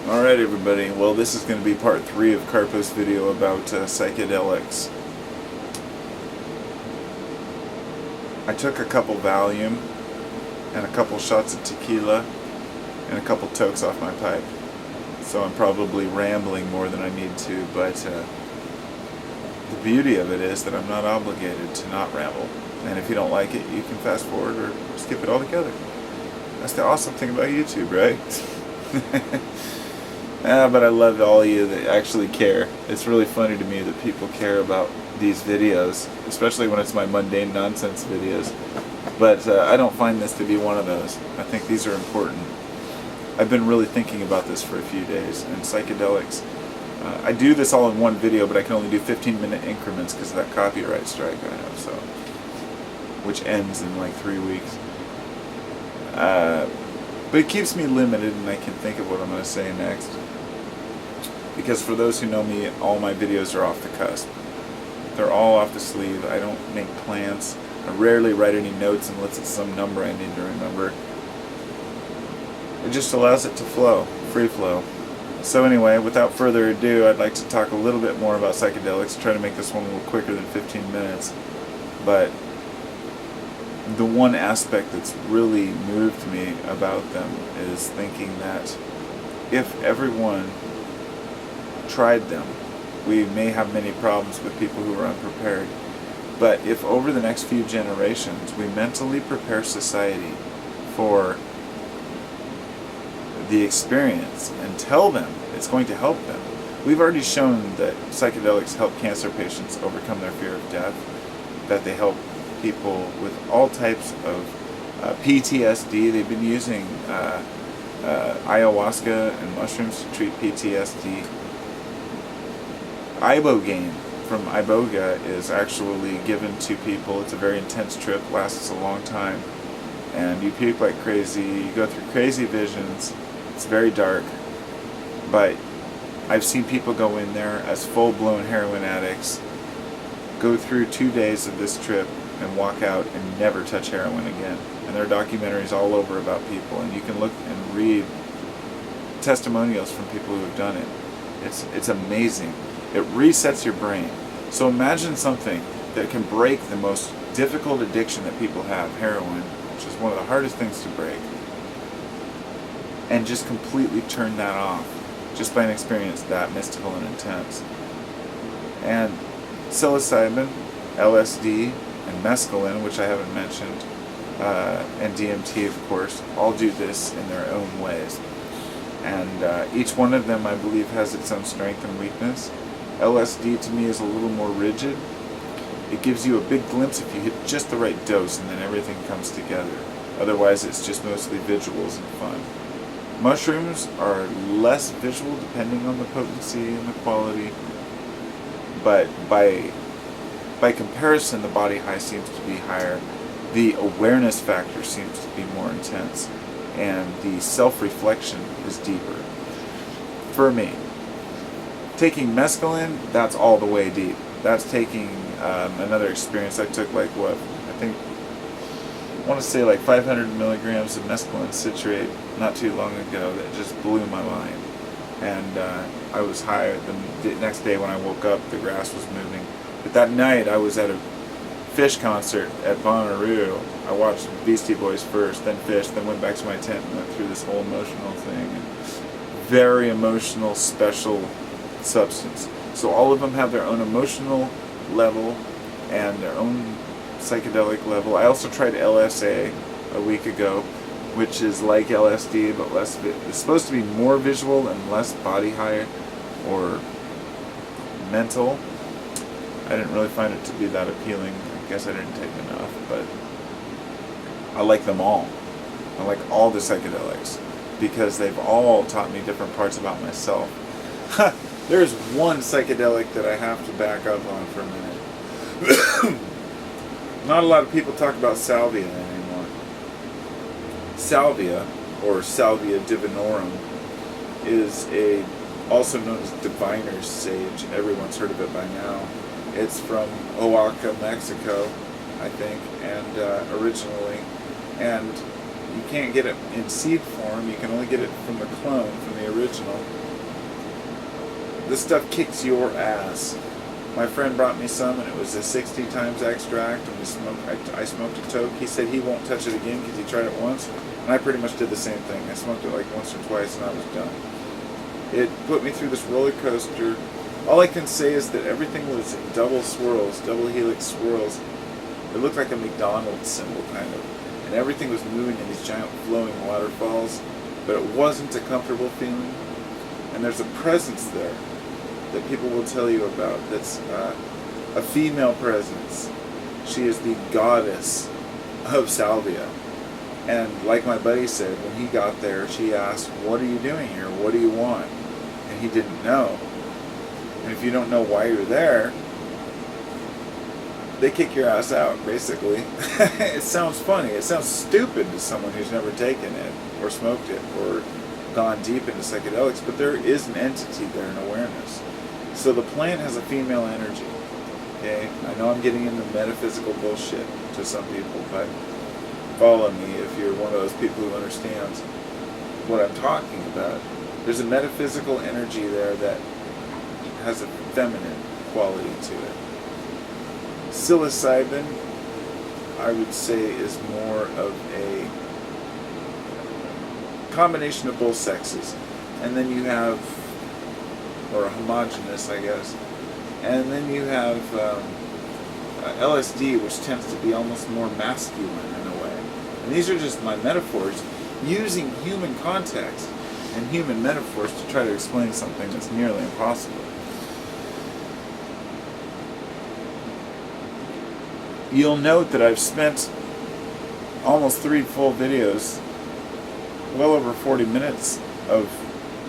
Alright everybody, well this is going to be part 3 of Carpo's video about psychedelics. I took a couple Valium and a couple shots of tequila and a couple tokes off my pipe. So I'm probably rambling more than I need to, but the beauty of it is that I'm not obligated to not ramble. And if you don't like it, you can fast forward or skip it altogether. That's the awesome thing about YouTube, right? But I love all of you that actually care. It's really funny to me that people care about these videos, especially when it's my mundane nonsense videos. But I don't find this to be one of those. I think these are important. I've been really thinking about this for a few days, and psychedelics. I do this all in one video, but I can only do 15-minute increments because of that copyright strike I have, so, which ends in like 3 weeks. But it keeps me limited, and I can think of what I'm going to say next. Because for those who know me, all my videos are off the cusp. They're all off the sleeve. I don't make plans. I rarely write any notes unless it's some number I need to remember. It just allows it to flow, free flow. So anyway, without further ado, I'd like to talk a little bit more about psychedelics. Try to make this one a little quicker than 15 minutes. But the one aspect that's really moved me about them is thinking that if everyone tried them, we may have many problems with people who are unprepared. But if over the next few generations we mentally prepare society for the experience and tell them it's going to help them. We've already shown that psychedelics help cancer patients overcome their fear of death, that they help people with all types of PTSD. They've been using ayahuasca and mushrooms to treat PTSD. Ibogaine from Iboga is actually given to people. It's a very intense trip, lasts a long time, and you puke like crazy, you go through crazy visions. It's very dark, but I've seen people go in there as full-blown heroin addicts, go through 2 days of this trip, and walk out and never touch heroin again. And there are documentaries all over about people, and you can look and read testimonials from people who have done it. It's amazing. It resets your brain. So imagine something that can break the most difficult addiction that people have, heroin, which is one of the hardest things to break, and just completely turn that off just by an experience that mystical and intense. And psilocybin, LSD, and mescaline, which I haven't mentioned, and DMT, of course, all do this in their own ways. And each one of them, I believe, has its own strength and weakness. LSD to me is a little more rigid. It gives you a big glimpse if you hit just the right dose, and then everything comes together. Otherwise, it's just mostly visuals and fun. Mushrooms are less visual depending on the potency and the quality, but by comparison, the body high seems to be higher. The awareness factor seems to be more intense, and the self-reflection is deeper. For me, taking mescaline, that's all the way deep. That's taking another experience. I took like what, I want to say like 500 milligrams of mescaline citrate not too long ago that just blew my mind. And I was high. The next day when I woke up, the grass was moving. But that night I was at a Fish concert at Bonnaroo. I watched Beastie Boys first, then Fish, then went back to my tent and went through this whole emotional thing. And very emotional, special substance. So all of them have their own emotional level and their own psychedelic level. I also tried LSA a week ago, which is like LSD but less. It's supposed to be more visual and less body high or mental. I didn't really find it to be that appealing. I guess I didn't take enough, but I like them all. I like all the psychedelics because they've all taught me different parts about myself. There's one psychedelic that I have to back up on for a minute. Not a lot of people talk about salvia anymore. Salvia, or Salvia divinorum, is also known as diviner's sage. Everyone's heard of it by now. It's from Oaxaca, Mexico, I think, and originally. And You can't get it in seed form. You can only get it from the clone, from the original. This stuff kicks your ass. My friend brought me some, and it was a 60 times extract. And I smoked a toke. He said he won't touch it again because he tried it once, and I pretty much did the same thing. I smoked it like once or twice, and I was done. It put me through this roller coaster. All I can say is that everything was in double swirls, double helix swirls. It looked like a McDonald's symbol, kind of. And everything was moving in these giant flowing waterfalls, but it wasn't a comfortable feeling. And there's a presence there that people will tell you about that's a female presence. She is the goddess of salvia. And like my buddy said, when he got there, she asked, "What are you doing here? What do you want?" And he didn't know. And if you don't know why you're there, they kick your ass out, basically. It sounds funny. It sounds stupid to someone who's never taken it, or smoked it, or gone deep into psychedelics, but there is an entity there, an awareness. So the plant has a female energy. Okay? I know I'm getting into metaphysical bullshit to some people, but follow me if you're one of those people who understands what I'm talking about. There's a metaphysical energy there that has a feminine quality to it. Psilocybin, I would say, is more of a combination of both sexes. And then you have, or a homogenous, I guess. And then you have LSD, which tends to be almost more masculine in a way. And these are just my metaphors, using human context and human metaphors to try to explain something that's nearly impossible. You'll note that I've spent almost 3 full videos, well over 40 minutes of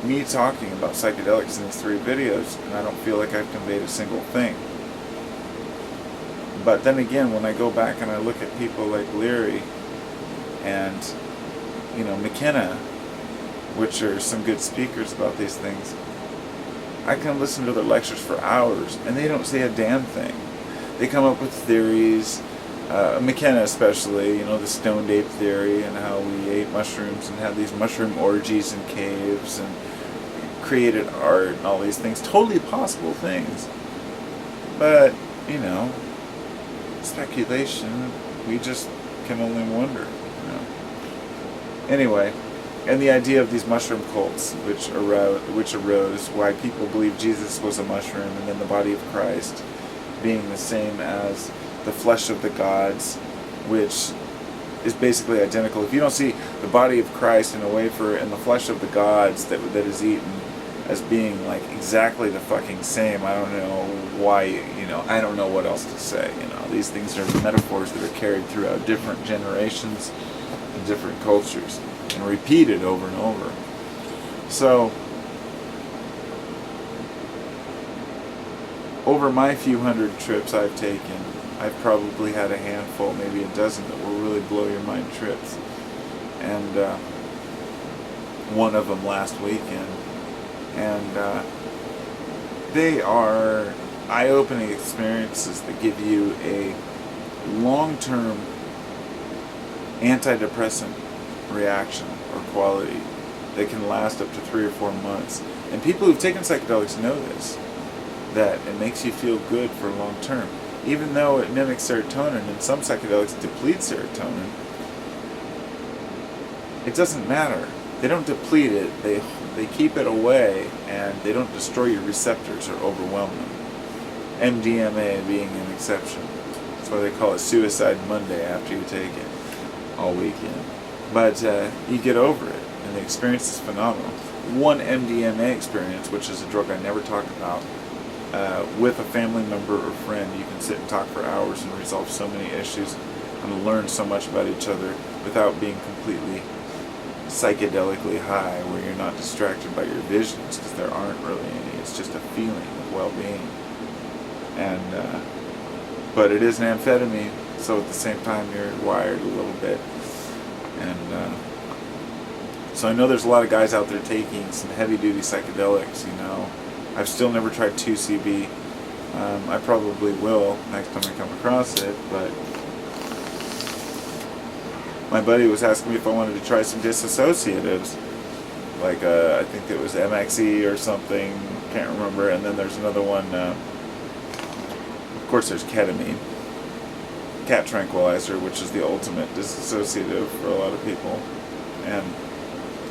me talking about psychedelics in these 3 videos, and I don't feel like I've conveyed a single thing. But then again, when I go back and I look at people like Leary and, McKenna, which are some good speakers about these things, I can listen to their lectures for hours, and they don't say a damn thing. They come up with theories, McKenna especially, the stoned ape theory, and how we ate mushrooms and had these mushroom orgies in caves and created art and all these things, totally possible things. But, speculation, we just can only wonder. Anyway, and the idea of these mushroom cults, which arose, why people believe Jesus was a mushroom, and then the body of Christ being the same as the flesh of the gods, which is basically identical. If you don't see the body of Christ in a wafer and the flesh of the gods that is eaten as being like exactly the fucking same, I don't know why, I don't know what else to say. These things are metaphors that are carried throughout different generations and different cultures and repeated over and over. So, over my few hundred trips I've taken, I've probably had a handful, maybe a dozen, that will really blow your mind trips. And one of them last weekend. And they are eye-opening experiences that give you a long-term antidepressant reaction or quality that can last up to 3 or 4 months. And people who've taken psychedelics know this, that it makes you feel good for long term. Even though it mimics serotonin, and some psychedelics deplete serotonin, it doesn't matter. They don't deplete it, they keep it away, and they don't destroy your receptors or overwhelm them. MDMA being an exception. That's why they call it Suicide Monday after you take it all weekend. But you get over it, and the experience is phenomenal. One MDMA experience, which is a drug I never talk about, with a family member or friend, you can sit and talk for hours and resolve so many issues and learn so much about each other without being completely psychedelically high, where you're not distracted by your visions, because there aren't really any. It's just a feeling of well-being. And but it is an amphetamine, so at the same time you're wired a little bit. And so I know there's a lot of guys out there taking some heavy-duty psychedelics. I've still never tried 2CB. I probably will next time I come across it, but my buddy was asking me if I wanted to try some disassociatives, like I think it was MXE or something, can't remember. And then there's another one. Of course, there's ketamine, cat tranquilizer, which is the ultimate disassociative for a lot of people. And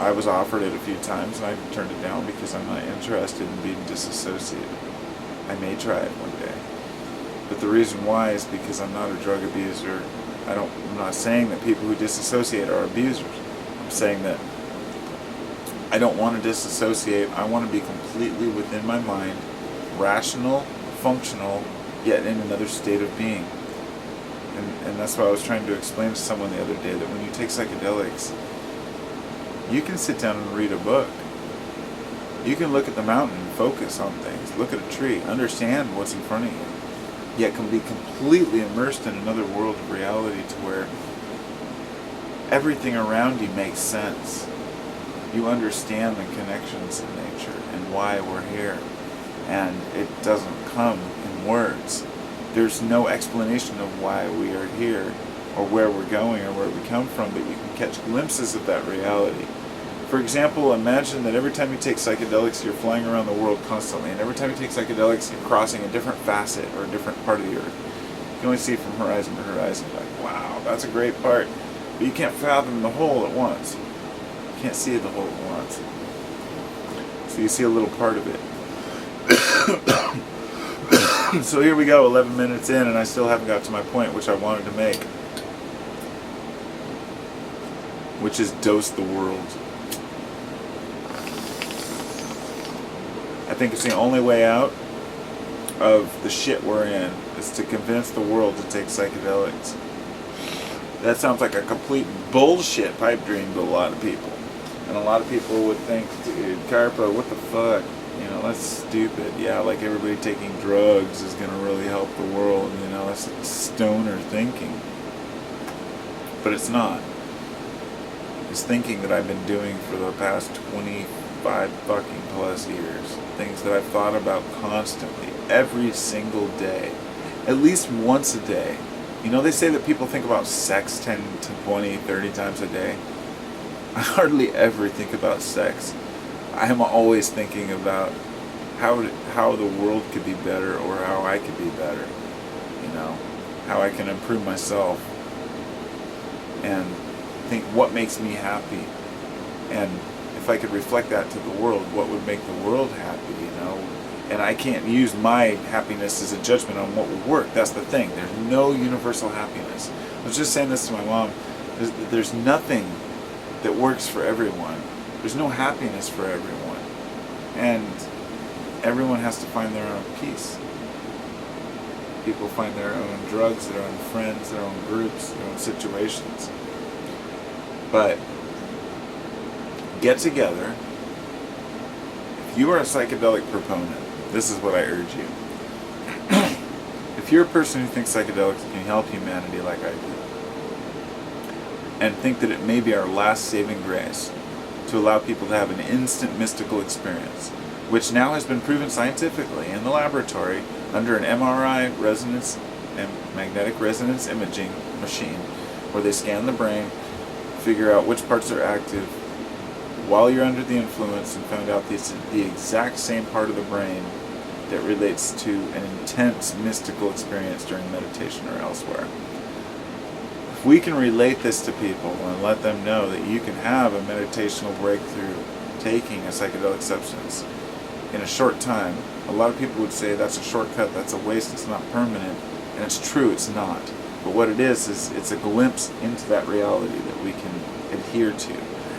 I was offered it a few times, and I turned it down because I'm not interested in being disassociated. I may try it one day, but the reason why is because I'm not a drug abuser. I'm not saying that people who disassociate are abusers. I'm saying that I don't want to disassociate. I want to be completely within my mind, rational, functional, yet in another state of being. And that's what I was trying to explain to someone the other day, that when you take psychedelics, you can sit down and read a book. You can look at the mountain and focus on things, look at a tree, understand what's in front of you, yet can be completely immersed in another world of reality to where everything around you makes sense. You understand the connections in nature and why we're here. And it doesn't come in words. There's no explanation of why we are here or where we're going or where we come from, but you can catch glimpses of that reality. For example, imagine that every time you take psychedelics, you're flying around the world constantly, and every time you take psychedelics, you're crossing a different facet or a different part of the earth. You can only see from horizon to horizon, like, wow, that's a great part. But you can't fathom the whole at once. You can't see the whole at once. So you see a little part of it. So here we go, 11 minutes in, and I still haven't got to my point, which I wanted to make, which is dose the world. I think it's the only way out of the shit we're in, is to convince the world to take psychedelics. That sounds like a complete bullshit pipe dream to a lot of people. And a lot of people would think, dude, Carpa, what the fuck? You know, that's stupid. Yeah, like everybody taking drugs is going to really help the world. You know, that's stoner thinking. But it's not. It's thinking that I've been doing for the past 25 fucking plus years. Things that I've thought about constantly, every single day. At least once a day. You know, they say that people think about sex 10 to 20, 30 times a day. I hardly ever think about sex. I am always thinking about how the world could be better, or how I could be better. You know, how I can improve myself. And think what makes me happy. And if I could reflect that to the world, what would make the world happy, you know? And I can't use my happiness as a judgment on what would work. That's the thing. There's no universal happiness. I was just saying this to my mom. There's nothing that works for everyone. There's no happiness for everyone. And everyone has to find their own peace. People find their own drugs, their own friends, their own groups, their own situations. But get together. If you are a psychedelic proponent, this is what I urge you. If you're a person who thinks psychedelics can help humanity like I do, and think that it may be our last saving grace to allow people to have an instant mystical experience, which now has been proven scientifically in the laboratory under an MRI resonance and magnetic resonance imaging machine, where they scan the brain, figure out which parts are active while you're under the influence, and found out the exact same part of the brain that relates to an intense mystical experience during meditation or elsewhere. If we can relate this to people and let them know that you can have a meditational breakthrough taking a psychedelic substance in a short time, a lot of people would say that's a shortcut, that's a waste, it's not permanent. And it's true, it's not. But what it is it's a glimpse into that reality that we can adhere to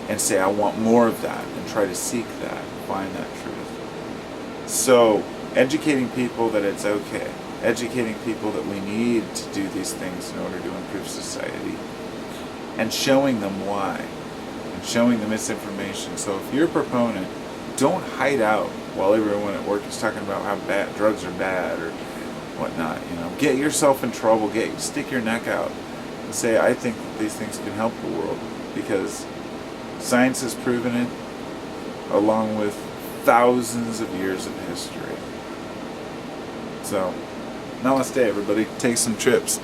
and say, I want more of that, and try to seek that, find that truth. So, educating people that it's okay. Educating people that we need to do these things in order to improve society. And showing them why. And showing them misinformation. So if you're a proponent, don't hide out while everyone at work is talking about how bad drugs are bad or whatnot. You know, get yourself in trouble. Stick your neck out and say, I think that these things can help the world, because science has proven it, along with thousands of years of history. So, namaste, everybody. Take some trips.